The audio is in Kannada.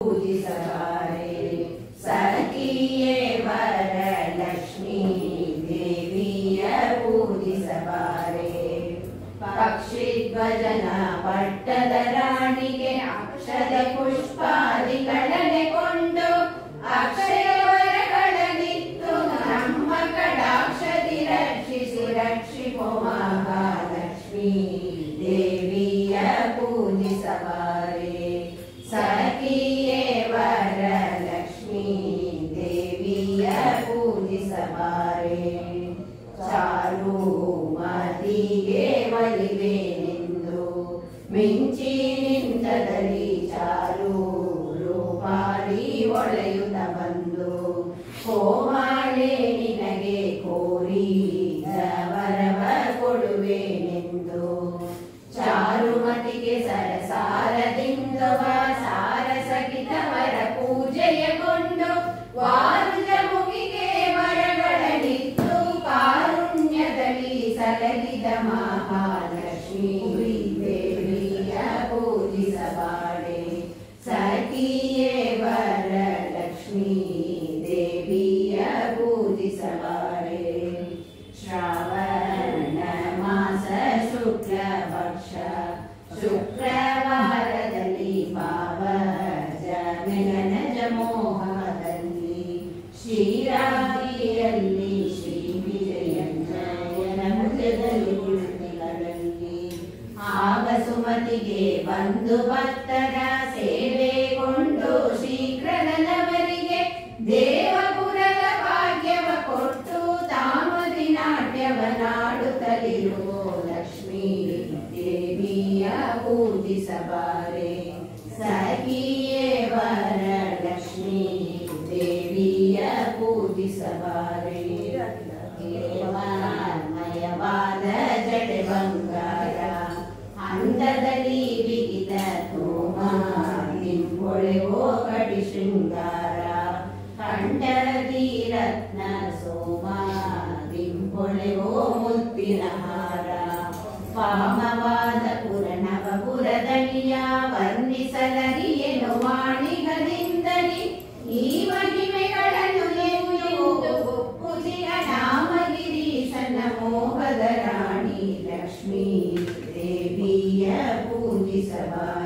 पूजिसबारे सखिये वरलक्ष्मी देवीय पूजिसबारे पक्षिध्वजन पट्टद राणिगे अक्षत पुष्पादिगळने ಕೊಂಡು अक्षय वरಗಳನ್ನಿತ್ತು ನಮ್ಮ ಕಟಾಕ್ಷದಿ ರಕ್ಷಿಸಿ ರಕ್ಷಿಪೋ ಮಹಾಲಕ್ಷ್ಮೀ ದೇವಿಯ पूजिसबारे सखिये वरलक्ष्मी देवीय पूजिसबारे ಚಾರುಮತಿಗೆ ಒಲಿವೆನೆಂದು ಮಿಂಚಿ ನಿಂತದಲ್ಲಿ ಚಾರು ರೂಪಾರಿ ಒಳೆಯುತ್ತ ಬಂದು ಕೋಮಾಳೆ ನಿನಗೆ ಕೋರಿದ ವರವ ಕೊಡುವೆನೆಂದು ಚಾರುಮತಿಗೆ ಸರಸಾರದಿಂದುವ ಸಾರಸಹಿತವರ ಪೂಜೆಯಗೊಂಡು ವಾರುಜ ಮುಗಿಗೆ ವರಗಳನ್ನಿತ್ತು ಕಾರುಣ್ಯದಲ್ಲಿ ಸಲಗಿದ ಮಹಾಲಕ್ಷ್ಮೀ ದೇವಿಯ पूजिसबारे सखिये वरलक्ष्मी देविय पूजिसबारे श्रावण मास शुक्ल पक्ष ಶುಕ್ರವಾರದಲ್ಲಿ ಪಾವಜ ಮಿಲನಜ ಮೋಹದಲ್ಲಿ ಶ್ರೀರಾತ್ರಿಯಲ್ಲಿ ಶ್ರೀ ವಿಜಯನ ಮುಖದಲ್ಲಿ ಕುಳಿತಿಗಳಲ್ಲಿ ಆಗ ಸುಮತಿಗೆ ಬಂಧು ಭಕ್ತರ ಸೇವೆಗೊಂಡು ಶೀಘ್ರದವರಿಗೆ ದೇವಪುರದ ಭಾಗ್ಯವ ಕೊಟ್ಟು ತಾಮದಿ ನಾಟ್ಯವನಾಡುತ್ತಲಿರುವ ಲಕ್ಷ್ಮೀ देवीय पूजिसबारे सखिये वरलक्ष्मी देवीय पूजिसबारे मयवाद जಡೆ ಬಂಗಾರ ಅಂದದಲ್ಲಿ ಬಿಗಿದ ತೋಮ ನಿಂಪೊಳೆವೋ ಕಟಿ ಶೃಂಗಾರ ಕಂಠದಿ ರತ್ನ ಸೋಮ ನಿಂಪೊಳೆವೋ ಮುತ್ತಿನ ಹಾರ ವಾಮವಾದ ಪುರನವಪುರದನಿಯ ವರ್ಣಿಸಲರಿಯೇನು ವಾಣಿಗಳಿಂದಲಿ ಈ ಮಹಿಮೆಗಳನ್ನು ಎಂದು ಪೂಜಿಯ ನಾಮಗಿರೀಶನ ಮೋಹದ ರಾಣಿ ಲಕ್ಷ್ಮೀ ದೇವಿಯ पूजिसबारे